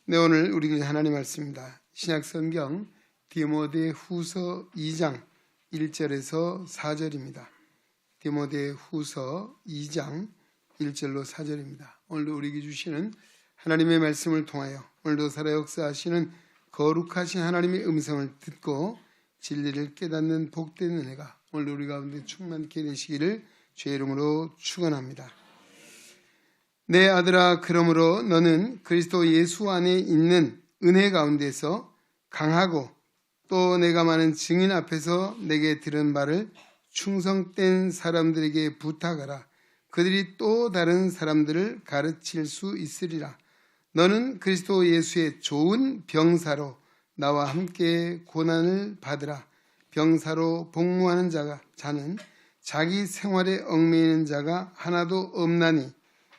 네, 오늘 우리 하나님 말씀입니다. 신약성경 디모데후서 2장 1절에서 4절입니다. 디모데후서 2장 1절로 4절입니다. 오늘도 우리에게 주시는 하나님의 말씀을 통하여 오늘도 살아 역사하시는 거룩하신 하나님의 음성을 듣고 진리를 깨닫는 복된 은혜가 오늘도 우리 가운데 충만케 되시기를 주의 이름으로 축원합니다. 내 아들아, 그러므로 너는 그리스도 예수 안에 있는 은혜 가운데서 강하고 또 내가 많은 증인 앞에서 내게 들은 바를 충성된 사람들에게 부탁하라. 그들이 또 다른 사람들을 가르칠 수 있으리라. 너는 그리스도 예수의 좋은 병사로 나와 함께 고난을 받으라. 병사로 복무하는 자는 자기 생활에 얽매이는 자가 하나도 없나니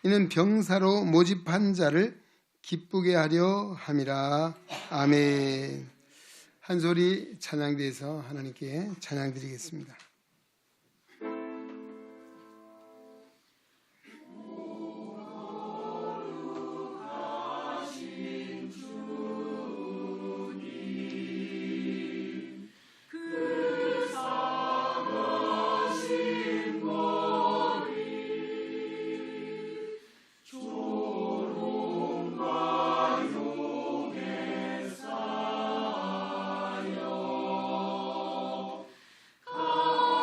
이는 병사로 모집한 자를 기쁘게 하려 함이라. 아멘. 한 소리 찬양대에서 하나님께 찬양드리겠습니다. 가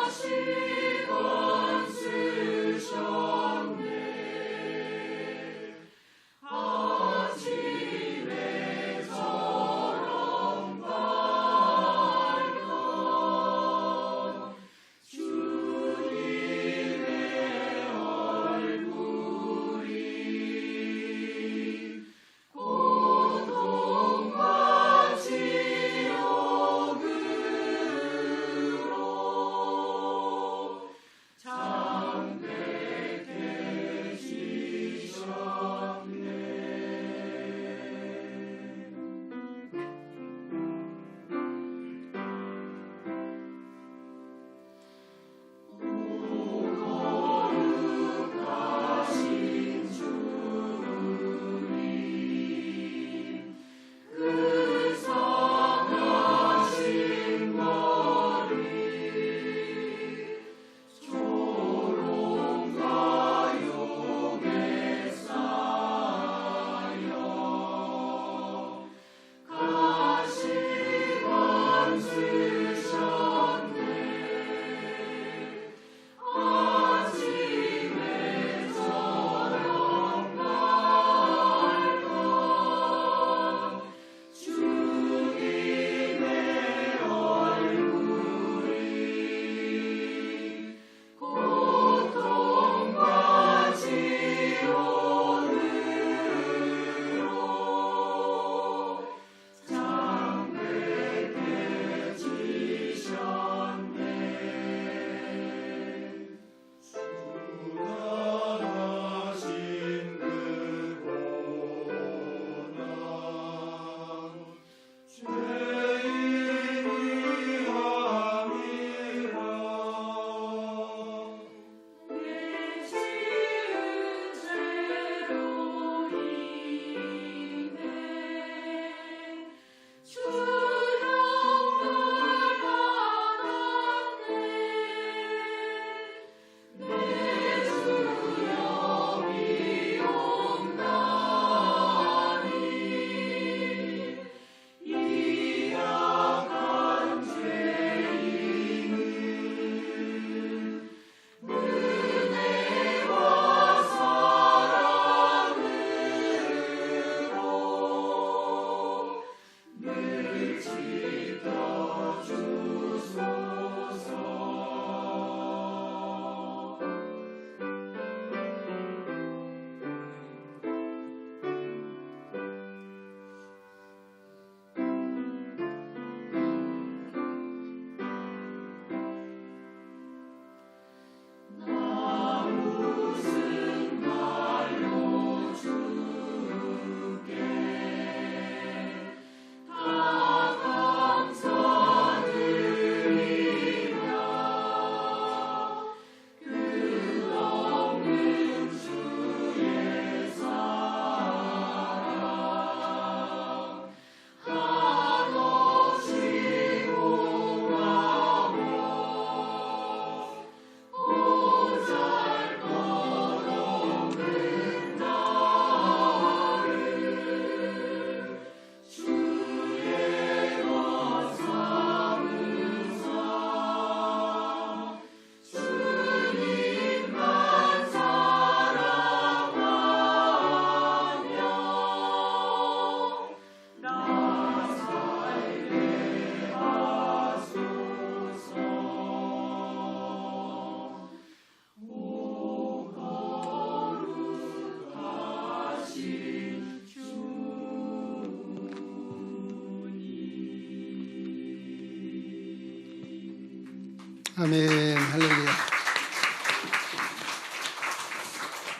아멘. 할렐루야.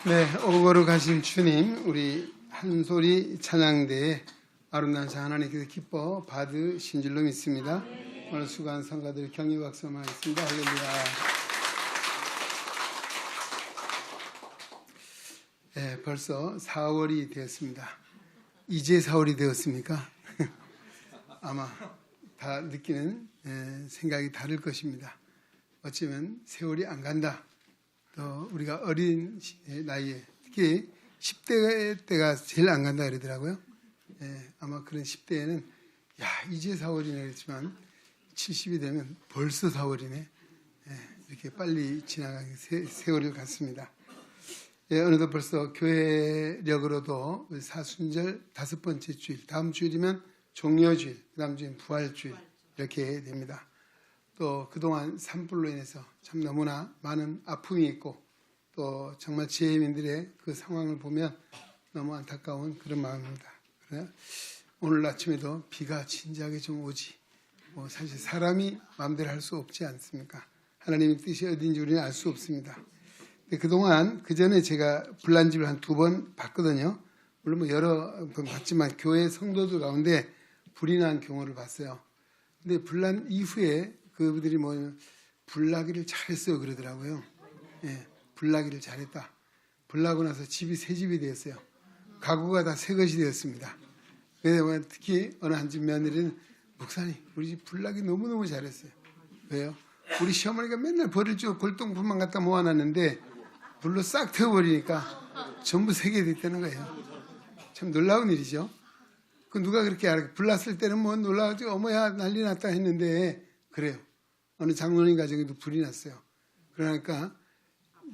네, 오거로 가신 주님, 우리 한소리 찬양대에 아름다운 자 하나님께서 기뻐 받으신 줄로 믿습니다. 오늘 수고한 성가들 격려 박수하겠습니다. 할렐루야. 네, 벌써 4월이 되었습니다. 이제 4월이 되었습니까? 아마 다 느끼는 생각이 다를 것입니다. 어쩌면 세월이 안 간다. 또 우리가 어린 나이에 특히 10대 때가 제일 안 간다 그러더라고요. 아마 그런 10대에는 야 이제 4월이네 그랬지만 70이 되면 벌써 4월이네. 이렇게 빨리 지나가는 세월을 갖습니다. 어느덧 벌써 교회력으로도 사순절 5번째 주일, 다음 주일이면 종려주일, 그 다음 주일은 부활주일 이렇게 됩니다. 또 그동안 산불로 인해서 참 너무나 많은 아픔이 있고 또 정말 지혜민들의 그 상황을 보면 너무 안타까운 그런 마음입니다. 그래 오늘 아침에도 비가 진지하게 좀 오지 뭐 사실 사람이 마음대로 할 수 없지 않습니까? 하나님의 뜻이 어딘지 우리는 알 수 없습니다. 그동안 그 전에 제가 불난집을 한 2번 봤거든요. 물론 뭐 여러 번 봤지만 교회 성도들 가운데 불이 난 경우를 봤어요. 근데 불난 이후에 그분들이 뭐냐면 불나기를 잘했어요 그러더라고요. 불나기를 잘했다. 불나고 나서 집이 새 집이 되었어요. 가구가 다 새 것이 되었습니다. 그래서 특히 어느 한 집 며느리는 목사님 우리 집 불나기 너무너무 잘했어요. 왜요? 우리 시어머니가 맨날 벌을 주고 골동품만 갖다 모아놨는데 불로 싹 태워버리니까 전부 새게 됐다는 거예요. 참 놀라운 일이죠. 그 누가 그렇게 알아? 불났을 때는 뭐 놀라가지고 어머야 난리 났다 했는데 그래요. 어느 장로님 가정에도 불이 났어요. 그러니까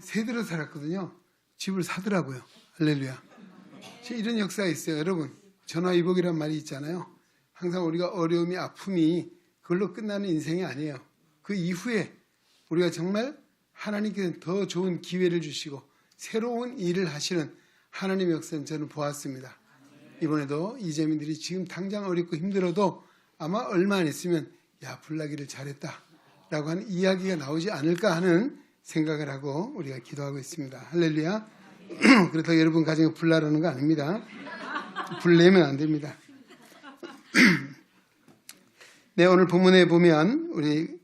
새들어 살았거든요. 집을 사더라고요. 할렐루야. 이런 역사가 있어요. 여러분 전화위복이란 말이 있잖아요. 항상 우리가 어려움이 아픔이 그걸로 끝나는 인생이 아니에요. 그 이후에 우리가 정말 하나님께서 더 좋은 기회를 주시고 새로운 일을 하시는 하나님의 역사는 저는 보았습니다. 이번에도 이재민들이 지금 당장 어렵고 힘들어도 아마 얼마 안 있으면 야 불나기를 잘했다 라고 하는 이야기가 나오지 않을까 하는 생각을 하고 우리가 기도하고 있습니다. 할렐루야. 그렇다고 여러분 가정에 불나라는 거 아닙니다. 불내면 안 됩니다. 네, 오늘 본문에 보면 우리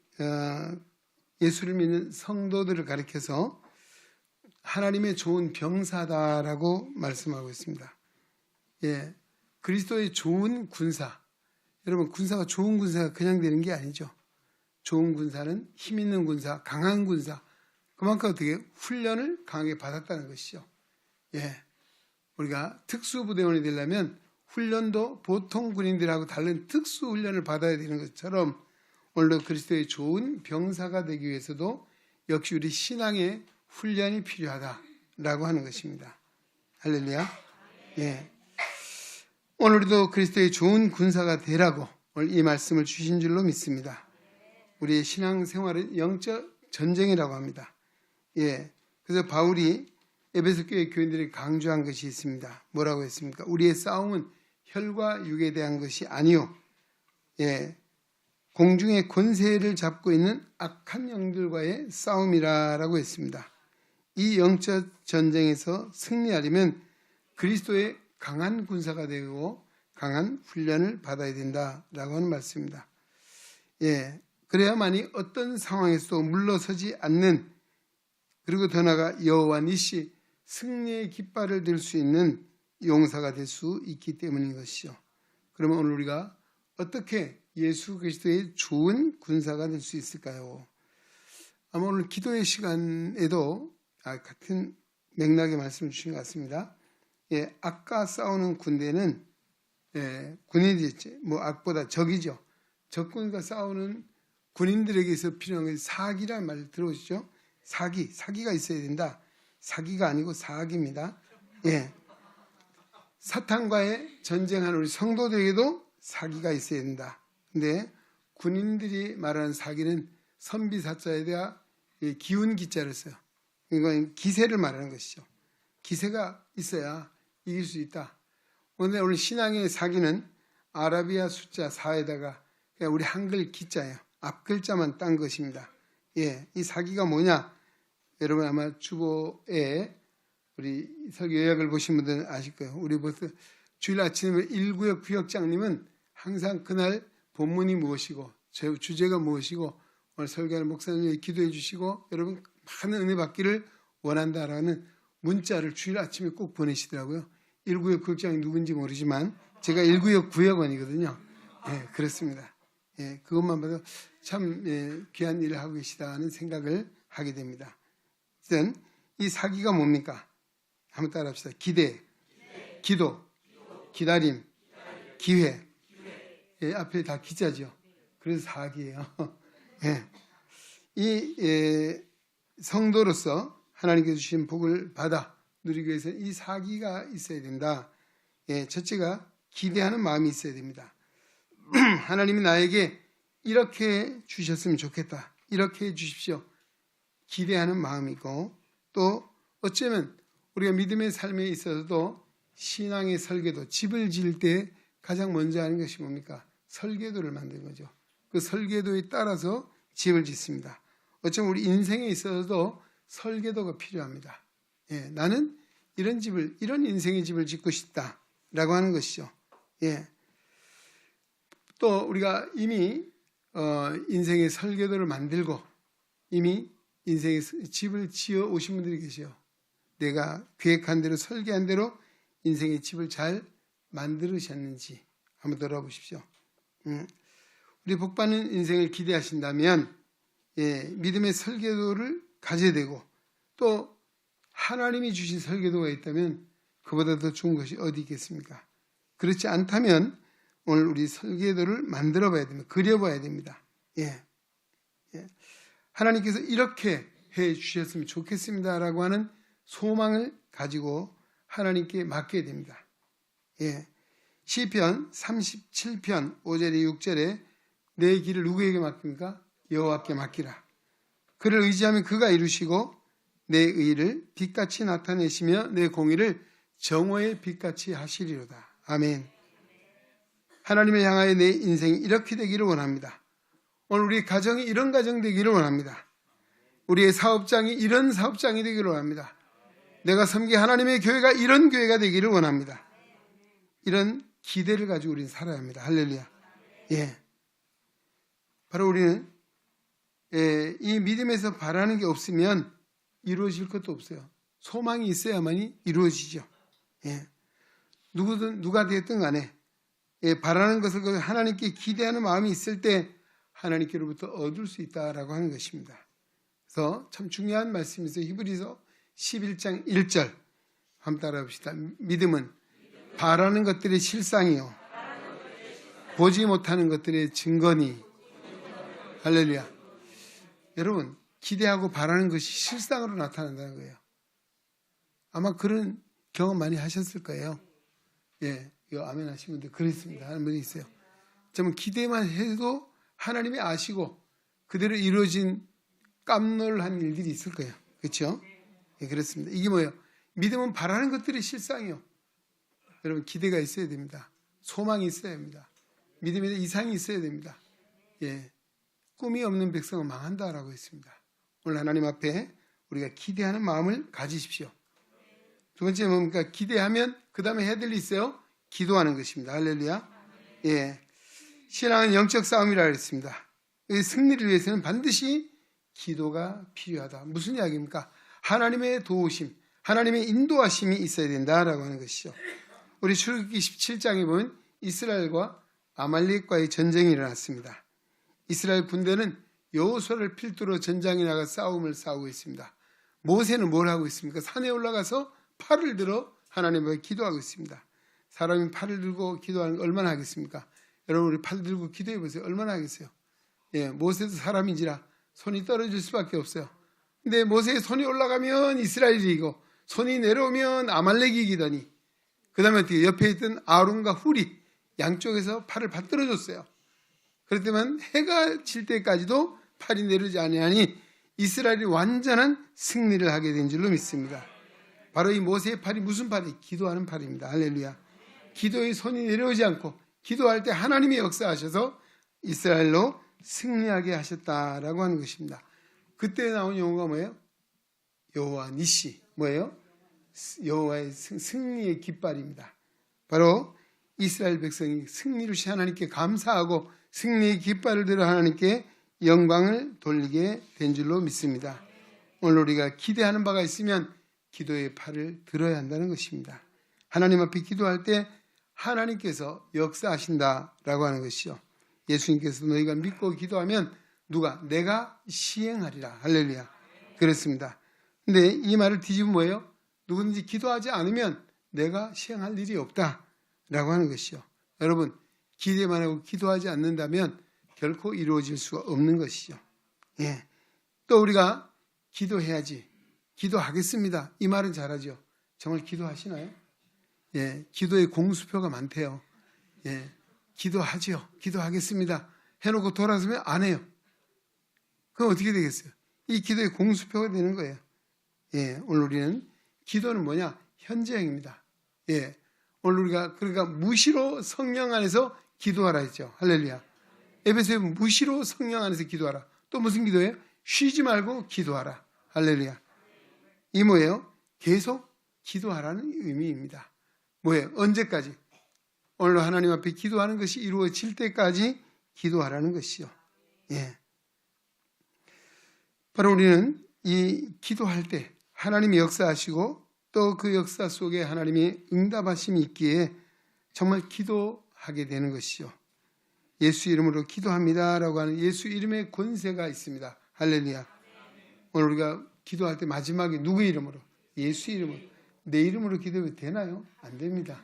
예수를 믿는 성도들을 가리켜서 하나님의 좋은 병사다라고 말씀하고 있습니다. 그리스도의 좋은 군사. 여러분 군사가 좋은 군사가 그냥 되는 게 아니죠. 좋은 군사는 힘 있는 군사, 강한 군사. 그만큼 어떻게 훈련을 강하게 받았다는 것이죠. 우리가 특수부대원이 되려면 훈련도 보통 군인들하고 다른 특수훈련을 받아야 되는 것처럼 오늘도 그리스도의 좋은 병사가 되기 위해서도 역시 우리 신앙의 훈련이 필요하다라고 하는 것입니다. 할렐루야. 오늘 우리도 그리스도의 좋은 군사가 되라고 오늘 이 말씀을 주신 줄로 믿습니다. 우리의 신앙생활은 영적 전쟁이라고 합니다. 그래서 바울이 에베소 교회 교인들에게 강조한 것이 있습니다. 뭐라고 했습니까? 우리의 싸움은 혈과 육에 대한 것이 아니요. 공중의 권세를 잡고 있는 악한 영들과의 싸움이라고 했습니다. 이 영적 전쟁에서 승리하려면 그리스도의 강한 군사가 되고 강한 훈련을 받아야 된다라고 하는 말씀입니다. 그래야만이 어떤 상황에서도 물러서지 않는 그리고 더 나아가 여호와 니시 승리의 깃발을 들 수 있는 용사가 될 수 있기 때문인 것이죠. 그러면 오늘 우리가 어떻게 예수 그리스도의 좋은 군사가 될 수 있을까요? 아마 오늘 기도의 시간에도 같은 맥락의 말씀을 주신 것 같습니다. 악과 싸우는 군대는 군인들이 뭐 악보다 적이죠. 적군과 싸우는 군인들에게서 필요한 것이 사기라는 말을 들어오시죠? 사기가 있어야 된다. 사기가 아니고 사기입니다. 사탄과의 전쟁하는 우리 성도들에게도 사기가 있어야 된다. 근데 군인들이 말하는 사기는 선비사자에다가 기운 기자를 써요. 이건 기세를 말하는 것이죠. 기세가 있어야 이길 수 있다. 그런데 오늘 신앙의 사기는 아라비아 숫자 4에다가 우리 한글 기자예요. 앞글자만 딴 것입니다. 이 사기가 뭐냐? 여러분 아마 주보에 우리 설교 요약을 보신 분들은 아실 거예요. 우리 벌써 주일 아침에 1구역 구역장님은 항상 그날 본문이 무엇이고 주제가 무엇이고 오늘 설교하는 목사님이 기도해 주시고 여러분 많은 은혜 받기를 원한다라는 문자를 주일 아침에 꼭 보내시더라고요. 1구역 구역장이 누군지 모르지만 제가 1구역 구역원이거든요. 그렇습니다. 그것만 봐도 참 귀한 일을 하고 계시다 하는 생각을 하게 됩니다. 일단 이 사기가 뭡니까? 한번 따라 합시다. 기대, 기도, 기다림, 기회. 앞에 다 기자죠. 그래서 사기예요. 이 성도로서 하나님께서 주신 복을 받아 누리기 위해서 이 사기가 있어야 된다. 첫째가 기대하는 마음이 있어야 됩니다. 하나님이 나에게 이렇게 주셨으면 좋겠다. 이렇게 해 주십시오. 기대하는 마음이고 또 어쩌면 우리가 믿음의 삶에 있어서도 신앙의 설계도, 집을 지을 때 가장 먼저 하는 것이 뭡니까? 설계도를 만드는 거죠. 그 설계도에 따라서 집을 짓습니다. 어쩌면 우리 인생에 있어서도 설계도가 필요합니다. 나는 이런 집을, 이런 인생의 집을 짓고 싶다라고 하는 것이죠. 또 우리가 이미 인생의 설계도를 만들고 이미 인생의 집을 지어 오신 분들이 계셔요. 내가 계획한 대로 설계한 대로 인생의 집을 잘 만들으셨는지 한번 돌아보십시오. 우리 복받는 인생을 기대하신다면 믿음의 설계도를 가져야 되고 또 하나님이 주신 설계도가 있다면 그보다 더 좋은 것이 어디 있겠습니까? 그렇지 않다면 오늘 우리 설계도를 만들어 봐야 됩니다. 그려 봐야 됩니다. 하나님께서 이렇게 해 주셨으면 좋겠습니다라고 하는 소망을 가지고 하나님께 맡겨야 됩니다. 시편 37편 5절에 6절에 내 길을 누구에게 맡깁니까? 여호와께 맡기라. 그를 의지하면 그가 이루시고 내 의를 빛같이 나타내시며 내 공의를 정오의 빛같이 하시리로다. 아멘. 하나님을 향하여 내 인생이 이렇게 되기를 원합니다. 오늘 우리 가정이 이런 가정 되기를 원합니다. 우리의 사업장이 이런 사업장이 되기를 원합니다. 내가 섬기 하나님의 교회가 이런 교회가 되기를 원합니다. 이런 기대를 가지고 우리는 살아야 합니다. 할렐루야. 바로 우리는 이 믿음에서 바라는 게 없으면 이루어질 것도 없어요. 소망이 있어야만이 이루어지죠. 누가 되었든 간에 바라는 것을 하나님께 기대하는 마음이 있을 때 하나님께로부터 얻을 수 있다라고 하는 것입니다. 그래서 참 중요한 말씀이죠. 히브리서 11장 1절 한번 따라 봅시다. 믿음은 바라는 것들의 실상이요 보지 못하는 것들의 증거니. 할렐루야. 여러분 기대하고 바라는 것이 실상으로 나타난다는 거예요. 아마 그런 경험 많이 하셨을 거예요. 이거 아멘 하시는 분들 그랬습니다 하는 분이 있어요. 정말 기대만 해도 하나님이 아시고 그대로 이루어진 깜놀한 일들이 있을 거예요. 그렇죠? 그렇습니다. 이게 뭐예요? 믿음은 바라는 것들이 실상이요. 여러분 기대가 있어야 됩니다. 소망이 있어야 합니다. 믿음에 이상이 있어야 됩니다. 꿈이 없는 백성은 망한다라고 했습니다. 오늘 하나님 앞에 우리가 기대하는 마음을 가지십시오. 두 번째 뭡니까? 기대하면 그 다음에 해야 될 일이 있어요. 기도하는 것입니다. 할렐루야. 신앙은 영적 싸움이라고 했습니다. 승리를 위해서는 반드시 기도가 필요하다. 무슨 이야기입니까? 하나님의 도우심, 하나님의 인도하심이 있어야 된다라고 하는 것이죠. 우리 출애굽기 17장에 보면 이스라엘과 아말렉과의 전쟁이 일어났습니다. 이스라엘 군대는 여호수아를 필두로 전장에 나가 싸움을 싸우고 있습니다. 모세는 뭘 하고 있습니까? 산에 올라가서 팔을 들어 하나님 앞에 기도하고 있습니다. 사람이 팔을 들고 기도하는 거 얼마나 하겠습니까? 여러분 우리 팔 들고 기도해 보세요. 얼마나 하겠어요? 모세도 사람인지라 손이 떨어질 수밖에 없어요. 근데 모세의 손이 올라가면 이스라엘이 이기고 손이 내려오면 아말렉이 이기더니 그 다음에 어떻게 옆에 있던 아론과 훌이 양쪽에서 팔을 받들어 줬어요. 그렇다면 해가 질 때까지도 팔이 내려오지 아니하니 이스라엘이 완전한 승리를 하게 된 줄로 믿습니다. 바로 이 모세의 팔이 무슨 팔이? 기도하는 팔입니다. 할렐루야. 기도의 손이 내려오지 않고 기도할 때 하나님이 역사하셔서 이스라엘로 승리하게 하셨다라고 하는 것입니다. 그때 나온 용어가 뭐예요? 여호와 니시. 뭐예요? 여호와의 승리의 깃발입니다. 바로 이스라엘 백성이 승리를 시 하나님께 감사하고 승리의 깃발을 들어 하나님께 영광을 돌리게 된 줄로 믿습니다. 오늘 우리가 기대하는 바가 있으면 기도의 팔을 들어야 한다는 것입니다. 하나님 앞에 기도할 때 하나님께서 역사하신다라고 하는 것이죠. 예수님께서 너희가 믿고 기도하면 누가? 내가 시행하리라. 할렐루야. 그렇습니다. 근데 이 말을 뒤집으면 뭐예요? 누구든지 기도하지 않으면 내가 시행할 일이 없다라고 하는 것이죠. 여러분, 기대만 하고 기도하지 않는다면 결코 이루어질 수가 없는 것이죠. 예. 또 우리가 기도해야지, 기도하겠습니다, 이 말은 잘하죠. 정말 기도하시나요? 예, 기도의 공수표가 많대요. 예, 기도하지요. 기도하겠습니다 해놓고 돌아서면 안 해요. 그럼 어떻게 되겠어요? 이 기도의 공수표가 되는 거예요. 예, 오늘 우리는 기도는 뭐냐? 현재형입니다. 예, 오늘 우리가 그러니까 무시로 성령 안에서 기도하라 했죠. 할렐루야. 에베소에 무시로 성령 안에서 기도하라. 또 무슨 기도예요? 쉬지 말고 기도하라. 할렐루야. 이 뭐예요? 계속 기도하라는 의미입니다. 뭐예요? 언제까지? 오늘 하나님 앞에 기도하는 것이 이루어질 때까지 기도하라는 것이요. 예. 바로 우리는 이 기도할 때 하나님이 역사하시고 또 그 역사 속에 하나님의 응답하심이 있기에 정말 기도하게 되는 것이죠. 예수 이름으로 기도합니다라고 하는 예수 이름의 권세가 있습니다. 할렐루야. 오늘 우리가 기도할 때 마지막에 누구 이름으로? 예수 이름으로. 내 이름으로 기도해도 되나요? 안 됩니다.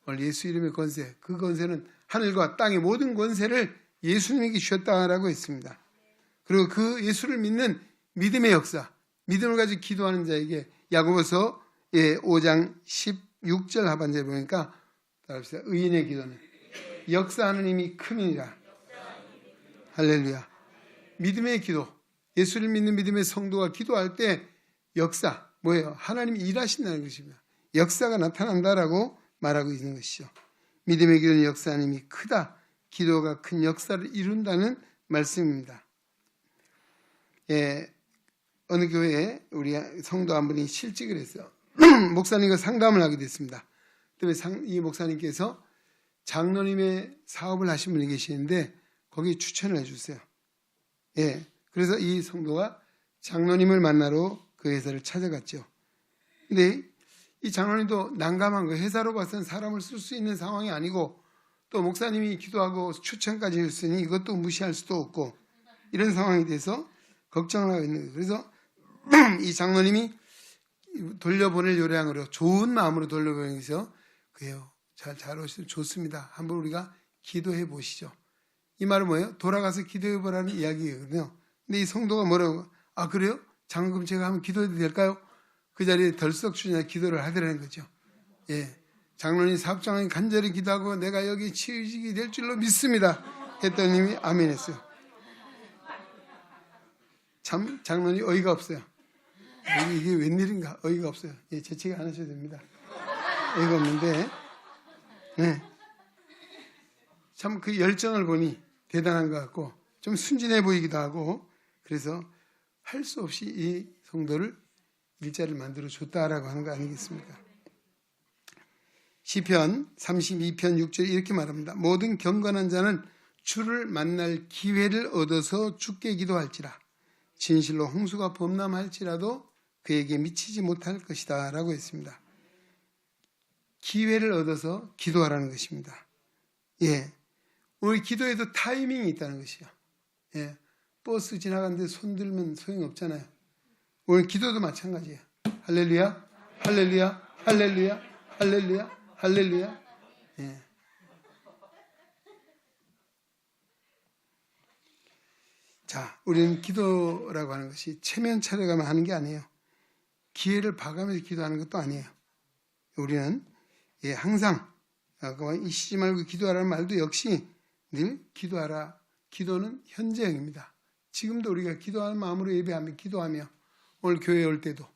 오늘 예수 이름의 권세, 그 권세는 하늘과 땅의 모든 권세를 예수님에게 주셨다라고 했습니다. 그리고 그 예수를 믿는 믿음의 역사, 믿음을 가지고 기도하는 자에게 야고보서 5장 16절 하반절에 보니까 따라합시다. 의인의 기도는 역사하는 힘이 큼이니라. 할렐루야. 믿음의 기도, 예수를 믿는 믿음의 성도가 기도할 때 역사, 뭐예요? 하나님이 일하신다는 것입니다. 역사가 나타난다라고 말하고 있는 것이죠. 믿음의 기도는 역사하는 힘이 크다. 기도가 큰 역사를 이룬다는 말씀입니다. 예, 어느 교회에 우리 성도 한 분이 실직을 했어요. 목사님과 상담을 하게 됐습니다. 그다음에 이 목사님께서 장로님의 사업을 하신 분이 계시는데 거기에 추천을 해주세요. 예, 그래서 이 성도가 장로님을 만나러 그 회사를 찾아갔죠. 근데 이 장로님도 난감한 거예요. 회사로 봐서는 사람을 쓸 수 있는 상황이 아니고 또 목사님이 기도하고 추천까지 했으니 이것도 무시할 수도 없고 이런 상황이 돼서 걱정을 하고 있는 거예요. 그래서 이 장로님이 돌려보낼 요량으로 좋은 마음으로 돌려보내서 그래요. 잘 오시면 좋습니다. 한번 우리가 기도해 보시죠. 이 말은 뭐예요? 돌아가서 기도해 보라는 이야기거든요. 근데 이 성도가 뭐라고? 아, 그래요? 장로님 제가 한번 기도해도 될까요? 그 자리에 덜썩 주냐 기도를 하더라는 거죠. 예, 장로님 사업장에 간절히 기도하고 내가 여기 취직이 될 줄로 믿습니다 했더니 아멘 했어요. 참 장로님 어이가 없어요. 이게 웬일인가? 어이가 없어요. 예, 재채기 안 하셔도 됩니다. 어이가 없는데 네. 참 그 열정을 보니 대단한 것 같고 좀 순진해 보이기도 하고 그래서 할 수 없이 이 성도를 일자를 만들어 줬다라고 하는 거 아니겠습니까? 시편 32편 6절 이렇게 말합니다. 모든 경건한 자는 주를 만날 기회를 얻어서 주께 기도할지라 진실로 홍수가 범람할지라도 그에게 미치지 못할 것이다 라고 했습니다. 기회를 얻어서 기도하라는 것입니다. 예, 우리 기도에도 타이밍이 있다는 것이요. 예, 버스 지나가는데 손 들면 소용없잖아요. 오늘 기도도 마찬가지예요. 할렐루야, 할렐루야, 할렐루야, 할렐루야, 할렐루야. 예. 자, 우리는 기도라고 하는 것이 체면 차려가면 하는 게 아니에요. 기회를 봐가면서 기도하는 것도 아니에요. 우리는 항상 쉬지 말고 기도하라는 말도 역시 늘 기도하라. 기도는 현재형입니다. 지금도 우리가 기도하는 마음으로 예배하며 기도하며 오늘 교회에 올 때도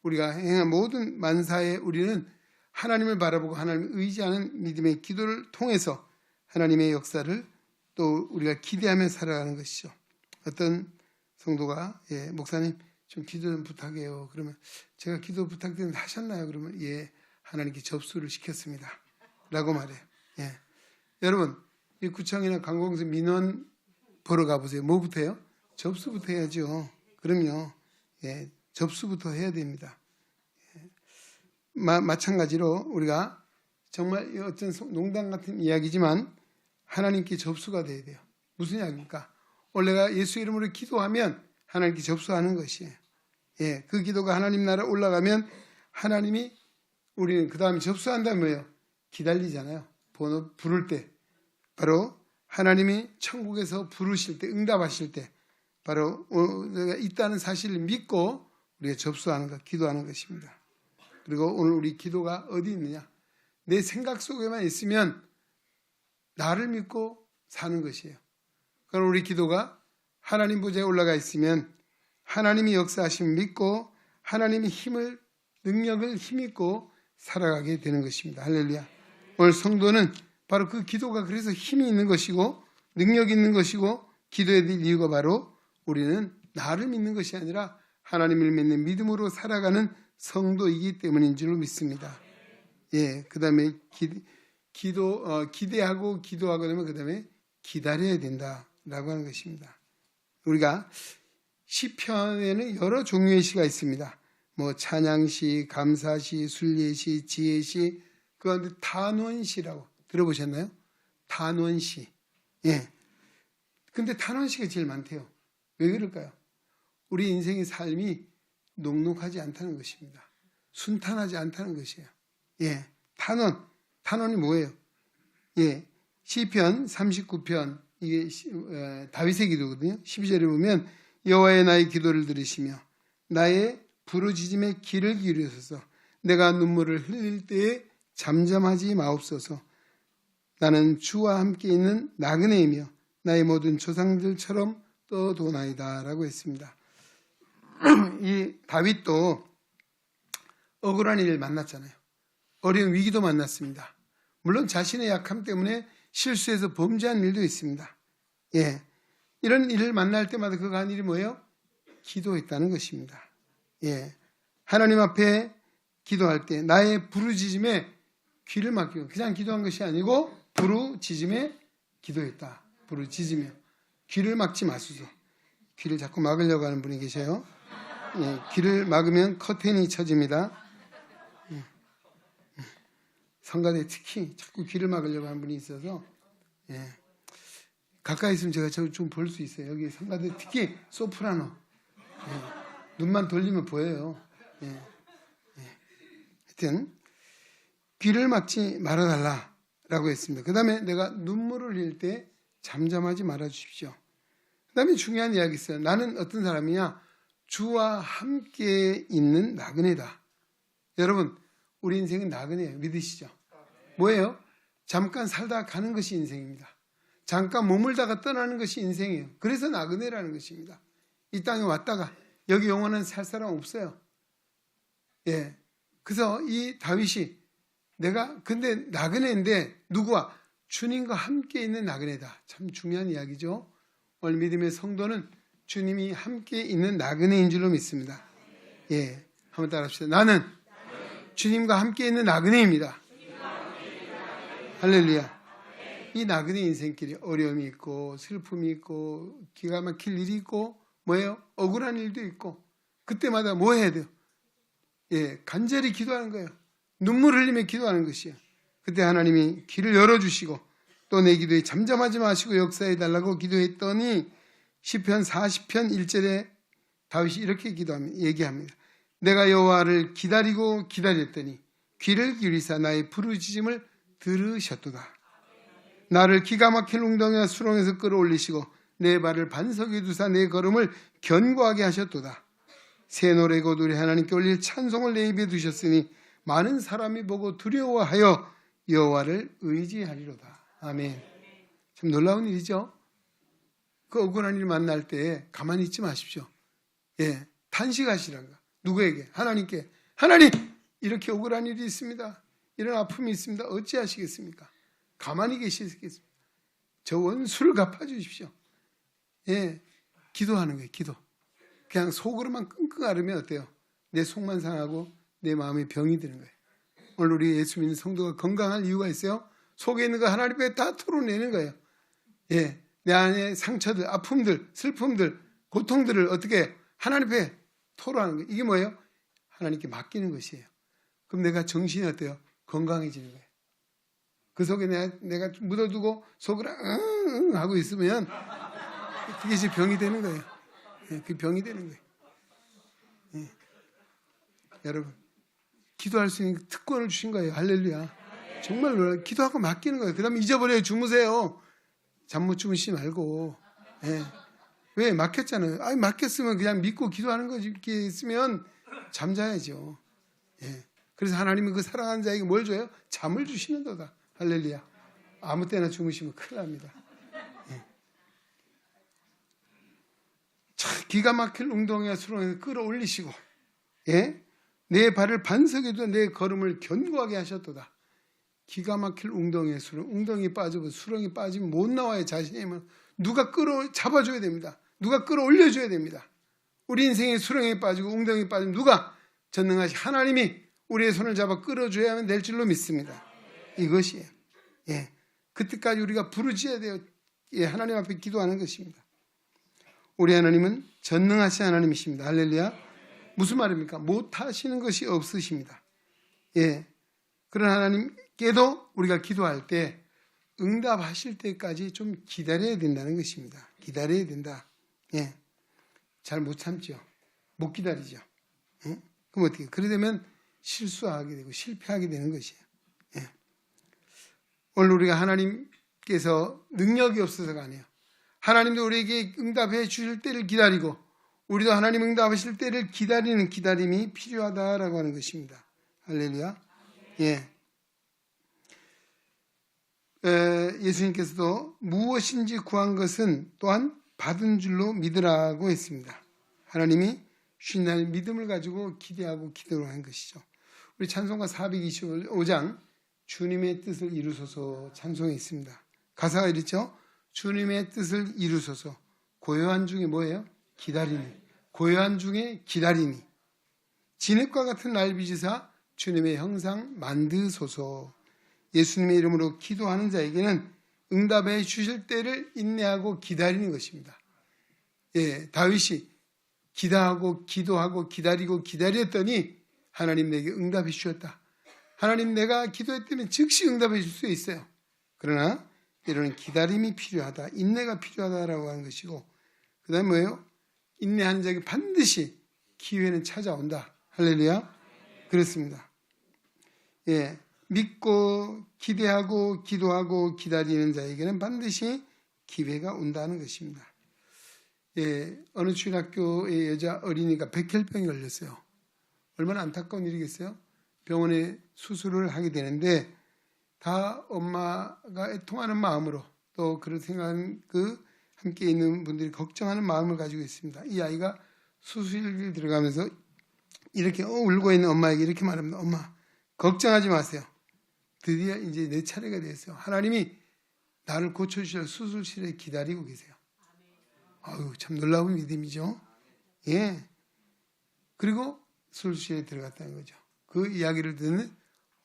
우리가 행한 모든 만사에 우리는 하나님을 바라보고 하나님을 의지하는 믿음의 기도를 통해서 하나님의 역사를 또 우리가 기대하며 살아가는 것이죠. 어떤 성도가 목사님 좀 기도 좀 부탁해요. 그러면 제가 기도 부탁드리는데 하셨나요? 그러면 하나님께 접수를 시켰습니다. 라고 말해요. 여러분 이 구청이나 관공서 민원 보러 가보세요. 뭐부터 해요? 접수부터 해야죠. 그럼요. 접수부터 해야 됩니다. 마찬가지로 우리가 정말 어떤 농담 같은 이야기지만 하나님께 접수가 돼야 돼요. 무슨 이야기입니까? 원래가 예수 이름으로 기도하면 하나님께 접수하는 것이에요. 그 기도가 하나님 나라 올라가면 하나님이 우리는 그 다음에 접수한다면 뭐예요? 기다리잖아요. 번호 부를 때 바로 하나님이 천국에서 부르실 때 응답하실 때 바로 내가 있다는 사실을 믿고 우리가 접수하는 것, 기도하는 것입니다. 그리고 오늘 우리 기도가 어디 있느냐? 내 생각 속에만 있으면 나를 믿고 사는 것이에요. 그럼 우리 기도가 하나님 보좌에 올라가 있으면 하나님이 역사하심을 믿고 하나님의 힘을, 능력을 힘입고 살아가게 되는 것입니다. 할렐루야. 오늘 성도는 바로 그 기도가 그래서 힘이 있는 것이고 능력이 있는 것이고 기도해야 될 이유가 바로 우리는 나를 믿는 것이 아니라 하나님을 믿는 믿음으로 살아가는 성도이기 때문인 줄로 믿습니다. 그 다음에 기대하고 기도하고 나면 그 다음에 기다려야 된다라고 하는 것입니다. 우리가 시편에는 여러 종류의 시가 있습니다. 뭐 찬양시, 감사시, 순례시, 지혜시, 그 가운데 단원시라고 들어보셨나요? 단원시. 근데 단원시가 제일 많대요. 왜 그럴까요? 우리 인생의 삶이 녹록하지 않다는 것입니다. 순탄하지 않다는 것이에요. 단원이 뭐예요? 시편 39편 이게 다윗의 기도거든요. 12절에 보면 여호와의 나의 기도를 들으시며 나의 부르짖음에 귀를 기울이소서. 내가 눈물을 흘릴 때에 잠잠하지 마옵소서. 나는 주와 함께 있는 나그네이며 나의 모든 조상들처럼 떠도나이다 라고 했습니다. 이 다윗도 억울한 일을 만났잖아요. 어려운 위기도 만났습니다. 물론 자신의 약함 때문에 실수해서 범죄한 일도 있습니다. 이런 일을 만날 때마다 그가 한 일이 뭐예요? 기도했다는 것입니다. 하나님 앞에 기도할 때 나의 부르짖음에 귀를 막히고 그냥 기도한 것이 아니고 부르짖음에 기도했다. 부르짖으며 귀를 막지 마소서. 귀를 자꾸 막으려고 하는 분이 계셔요. 귀를 막으면 커튼이 쳐집니다. 성가대 특히 자꾸 귀를 막으려고 하는 분이 있어서 가까이 있으면 제가 좀 볼 수 있어요. 여기 성가대 특히 소프라노 눈만 돌리면 보여요. 하여튼 귀를 막지 말아달라라고 했습니다. 그 다음에 내가 눈물을 흘릴 때 잠잠하지 말아주십시오. 그 다음에 중요한 이야기 있어요. 나는 어떤 사람이냐? 주와 함께 있는 나그네다. 여러분 우리 인생은 나그네예요. 믿으시죠? 뭐예요? 잠깐 살다 가는 것이 인생입니다. 잠깐 머물다가 떠나는 것이 인생이에요. 그래서 나그네라는 것입니다. 이 땅에 왔다가 여기 영원한 살 사람 없어요. 그래서 이 다윗이 근데 나그네인데 누구와? 주님과 함께 있는 나그네다. 참 중요한 이야기죠. 오늘 믿음의 성도는 주님이 함께 있는 나그네인 줄로 믿습니다. 한번 따라합시다. 나는 주님과 함께 있는 나그네입니다. 할렐루야. 이 나그네 인생길이 어려움이 있고 슬픔이 있고 기가 막힐 일이 있고 뭐예요? 억울한 일도 있고 그때마다 뭐 해야 돼요? 간절히 기도하는 거예요. 눈물 흘리며 기도하는 것이에요. 그때 하나님이 귀를 열어주시고 또 내 기도에 잠잠하지 마시고 역사해달라고 기도했더니 시편 40편 1절에 다윗이 이렇게 얘기합니다. 내가 여호와를 기다리고 기다렸더니 귀를 기울이사 나의 부르짖음을 들으셨도다. 나를 기가 막힌 웅덩이와 수렁에서 끌어올리시고 내 발을 반석에 두사 내 걸음을 견고하게 하셨도다. 새 노래고 노래 하나님께 올릴 찬송을 내 입에 두셨으니 많은 사람이 보고 두려워하여 여호와를 의지하리로다. 아멘. 참 놀라운 일이죠. 그 억울한 일 만날 때 가만히 있지 마십시오. 탄식하시란가. 누구에게? 하나님께. 하나님! 이렇게 억울한 일이 있습니다. 이런 아픔이 있습니다. 어찌하시겠습니까? 가만히 계시겠습니까? 저 원수를 갚아주십시오. 기도하는 거예요. 기도. 그냥 속으로만 끙끙 앓으면 어때요? 내 속만 상하고 내 마음에 병이 드는 거예요. 오늘 우리 예수 믿는 성도가 건강할 이유가 있어요. 속에 있는 거 하나님 앞에 다 털어내는 거예요. 예, 내 안에 상처들, 아픔들, 슬픔들, 고통들을 어떻게 하나님 앞에 토로하는 거예요. 이게 뭐예요? 하나님께 맡기는 것이에요. 그럼 내가 정신이 어때요? 건강해지는 거예요. 그 속에 내가 묻어두고 속으로 응 하고 있으면 그게 이제 병이 되는 거예요. 예, 그 병이 되는 거예요. 예. 여러분, 기도할 수 있는 특권을 주신 거예요. 할렐루야. 정말 기도하고 맡기는 거예요. 그 다음에 잊어버려요. 주무세요. 잠 못 주무시지 말고. 예. 왜? 맡겼잖아요. 아니, 맡겼으면 그냥 믿고 기도하는 거지. 이렇게 있으면 잠자야죠. 예. 그래서 하나님은 그 사랑하는 자에게 뭘 줘요? 잠을 주시는 거다. 할렐루야. 아무 때나 주무시면 큰일 납니다. 예. 참 기가 막힐 웅덩이와 수렁에서 끌어올리시고, 예? 내 발을 반석에도 내 걸음을 견고하게 하셨도다. 기가 막힐 웅덩이에 수렁, 웅덩이 빠지고 수렁이 빠지면 못 나와요. 자신의 힘을 누가 잡아줘야 됩니다. 누가 끌어올려줘야 됩니다. 우리 인생의 수렁에 빠지고 웅덩이에 빠지면 누가? 전능하신 하나님이 우리의 손을 잡아 끌어줘야만 될 줄로 믿습니다. 이것이에요. 예, 그때까지 우리가 부르짖어야 돼요. 예, 하나님 앞에 기도하는 것입니다. 우리 하나님은 전능하신 하나님이십니다. 할렐루야. 무슨 말입니까? 못하시는 것이 없으십니다. 예, 그런 하나님께도 우리가 기도할 때 응답하실 때까지 좀 기다려야 된다는 것입니다. 기다려야 된다. 예, 잘 못 참죠. 못 기다리죠. 예? 그럼 어떻게? 그래 되면 실수하게 되고 실패하게 되는 것이에요. 예. 오늘 우리가 하나님께서 능력이 없어서가 아니에요. 하나님도 우리에게 응답해 주실 때를 기다리고 우리도 하나님 응답하실 때를 기다리는 기다림이 필요하다라고 하는 것입니다. 할렐루야. 예. 예수님께서도 무엇인지 구한 것은 또한 받은 줄로 믿으라고 했습니다. 하나님이 주신 날 믿음을 가지고 기대하고 기도를 한 것이죠. 우리 찬송가 425장 주님의 뜻을 이루소서 찬송에 있습니다. 가사가 이렇죠. 주님의 뜻을 이루소서. 고요한 중에 뭐예요? 기다리니. 고요한 중에 기다리니. 진흙과 같은 날 빚으사 주님의 형상 만드소서. 예수님의 이름으로 기도하는 자에게는 응답해 주실 때를 인내하고 기다리는 것입니다. 예, 다윗이 기도하고 기다리고 기다렸더니 하나님 내게 응답해 주셨다. 하나님 내가 기도했더니 즉시 응답해 줄 수 있어요. 그러나 이런 기다림이 필요하다. 인내가 필요하다라고 하는 것이고 그 다음에 뭐예요? 인내하는 자에게 반드시 기회는 찾아온다. 할렐루야. 그렇습니다. 예, 믿고 기대하고 기도하고 기다리는 자에게는 반드시 기회가 온다는 것입니다. 예, 어느 주일학교의 여자 어린이가 백혈병이 걸렸어요. 얼마나 안타까운 일이겠어요? 병원에 수술을 하게 되는데 다 엄마가 애통하는 마음으로 또 그런 생각하는 함께 있는 분들이 걱정하는 마음을 가지고 있습니다. 이 아이가 수술을 들어가면서 이렇게 울고 있는 엄마에게 이렇게 말합니다. 엄마, 걱정하지 마세요. 드디어 이제 내 차례가 됐어요. 하나님이 나를 고쳐주실 수술실에 기다리고 계세요. 아유, 참 놀라운 믿음이죠. 예. 그리고 수술실에 들어갔다는 거죠. 그 이야기를 듣는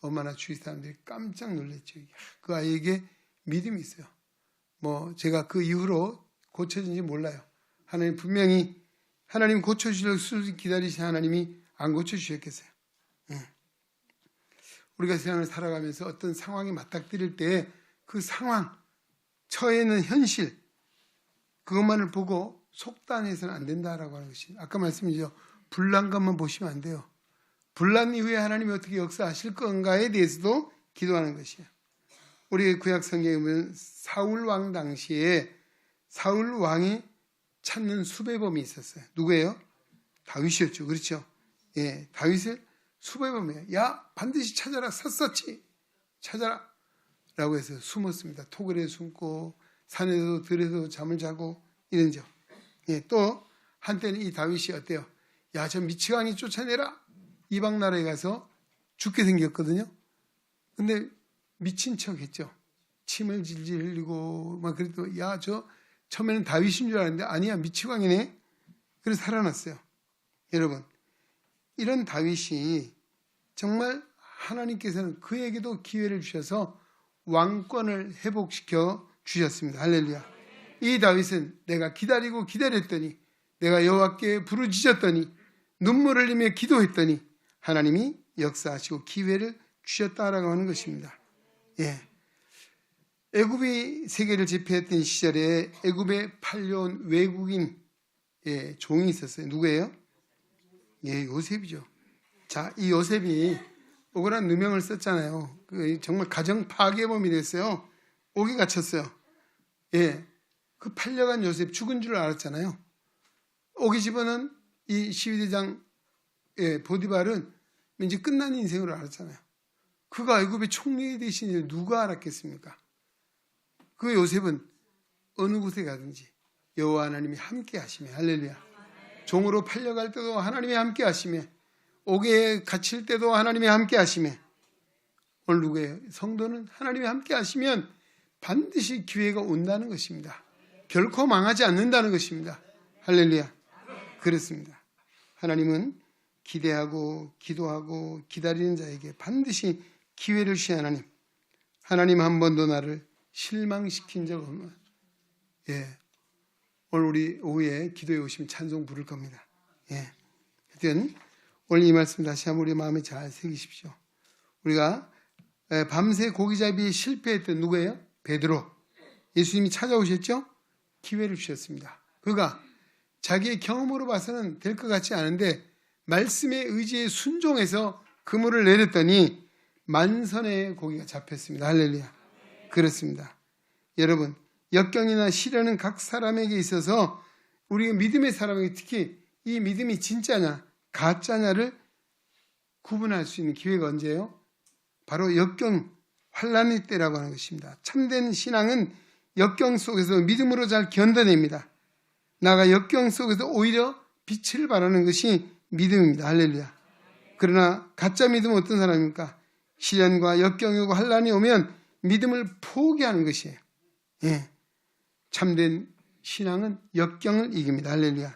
엄마나 주위 사람들이 깜짝 놀랐죠. 그 아이에게 믿음이 있어요. 뭐 제가 그 이후로 고쳐진지 몰라요. 하나님 분명히 하나님 고쳐주실 수술 기다리신 하나님이 안 고쳐주셨겠어요. 우리가 세상을 살아가면서 어떤 상황이 맞닥뜨릴 때 그 상황, 처해 있는 현실 그것만을 보고 속단해서는 안 된다라고 하는 것이 아까 말씀이죠. 불난것만 보시면 안 돼요. 불난 이후에 하나님이 어떻게 역사하실 건가에 대해서도 기도하는 것이에요. 우리 구약 성경에 보면 사울 왕 당시에 사울 왕이 찾는 수배범이 있었어요. 누구예요? 다윗이었죠. 그렇죠? 예, 다윗을 수배범이에요. 야, 반드시 찾아라. 샅샅이 찾아라. 라고 해서 숨었습니다. 토굴에 숨고 산에도 들에도 잠을 자고 이런죠. 예, 또 한때는 이 다윗이 어때요? 야, 저 미치광이 쫓아내라. 이방 나라에 가서 죽게 생겼거든요. 근데 미친 척 했죠. 침을 질질 흘리고 막 그래도 야, 저 처음에는 다윗인 줄 알았는데 아니야, 미치광이네. 그래서 살아났어요. 여러분, 이런 다윗이 정말 하나님께서는 그에게도 기회를 주셔서 왕권을 회복시켜 주셨습니다. 할렐루야. 이 다윗은 내가 기다리고 기다렸더니, 내가 여호와께 부르짖었더니, 눈물을 흘리며 기도했더니 하나님이 역사하시고 기회를 주셨다라고 하는 것입니다. 예. 애굽이 세계를 제패했던 시절에 애굽에 팔려온 외국인 종이 있었어요. 누구예요? 예, 요셉이죠. 자, 이 요셉이 억울한 누명을 썼잖아요. 정말 가정 파괴범이 됐어요. 옥에 갇혔어요. 예, 그 팔려간 요셉 죽은 줄 알았잖아요. 옥에 집어넣은 이 시위대장 보디발은 이제 끝난 인생으로 알았잖아요. 그가 애굽의 총리 되신 일 누가 알았겠습니까? 그 요셉은 어느 곳에 가든지 여호와 하나님이 함께 하시며, 할렐루야. 종으로 팔려갈 때도 하나님이 함께 하시며, 옥에 갇힐 때도 하나님이 함께 하시며, 오늘 누구예요? 성도는 하나님이 함께 하시면 반드시 기회가 온다는 것입니다. 결코 망하지 않는다는 것입니다. 할렐루야. 그렇습니다. 하나님은 기대하고 기도하고 기다리는 자에게 반드시 기회를 주신 하나님. 하나님 한 번도 나를 실망시킨 적 없는. 예. 오늘 우리 오후에 기도에 오시면 찬송 부를 겁니다. 예. 하여튼 오늘 이 말씀 다시 한번 우리 마음에 잘 새기십시오. 우리가 밤새 고기잡이에 실패했던 누구예요? 베드로. 예수님이 찾아오셨죠? 기회를 주셨습니다. 그가 자기의 경험으로 봐서는 될 것 같지 않은데 말씀의 의지에 순종해서 그물을 내렸더니 만선의 고기가 잡혔습니다. 할렐루야. 그렇습니다. 여러분, 역경이나 시련은 각 사람에게 있어서 우리 믿음의 사람에게 특히 이 믿음이 진짜냐 가짜냐를 구분할 수 있는 기회가 언제예요? 바로 역경, 환난의 때라고 하는 것입니다. 참된 신앙은 역경 속에서 믿음으로 잘 견뎌냅니다. 나가 역경 속에서 오히려 빛을 발하는 것이 믿음입니다. 할렐루야. 그러나 가짜 믿음은 어떤 사람입니까? 시련과 역경이 오고 환난이 오면 믿음을 포기하는 것이에요. 예. 참된 신앙은 역경을 이깁니다. 할렐루야.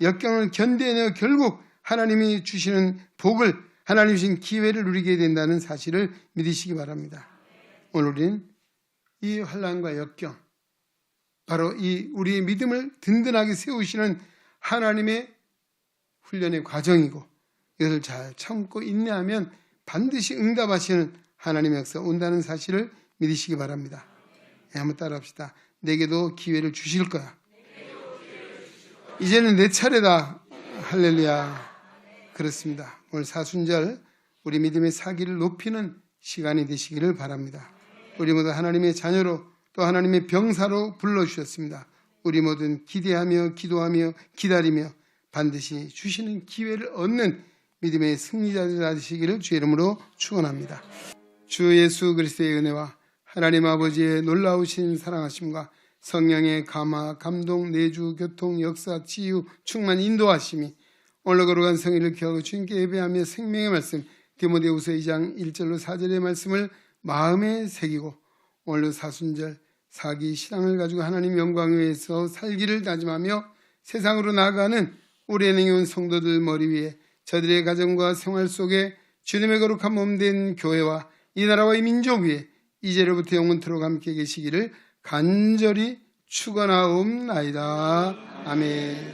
역경을 견뎌내어 결국 하나님이 주시는 복을, 하나님이 주신 기회를 누리게 된다는 사실을 믿으시기 바랍니다. 오늘 우리는 이 환난과 역경, 바로 이 우리의 믿음을 든든하게 세우시는 하나님의 훈련의 과정이고, 이것을 잘 참고 인내하면 반드시 응답하시는 하나님의 역사가 온다는 사실을 믿으시기 바랍니다. 네, 한번 따라합시다. 내게도 기회를 주실 거야. 이제는 내 차례다. 할렐루야. 그렇습니다. 오늘 사순절 우리 믿음의 사기를 높이는 시간이 되시기를 바랍니다. 우리 모두 하나님의 자녀로 또 하나님의 병사로 불러주셨습니다. 우리 모두는 기대하며 기도하며 기다리며 반드시 주시는 기회를 얻는 믿음의 승리자들 되시기를 주의 이름으로 축원합니다. 주 예수 그리스도의 은혜와 하나님 아버지의 놀라우신 사랑하심과 성령의 감화, 감동, 내주, 교통, 역사, 치유, 충만, 인도하심이 오늘 거룩한 성일을 기하고 주님께 예배하며 생명의 말씀 디모데후서 2장 1절로 4절의 말씀을 마음에 새기고 오늘 사순절 사기 신앙을 가지고 하나님 영광 위에서 살기를 다짐하며 세상으로 나아가는 우리 은행에 온 성도들 머리 위에 저들의 가정과 생활 속에 주님의 거룩한 몸된 교회와 이 나라와 이 민족 위에 이제로부터 영원토록 함께 계시기를 간절히 축원하옵나이다. 아멘.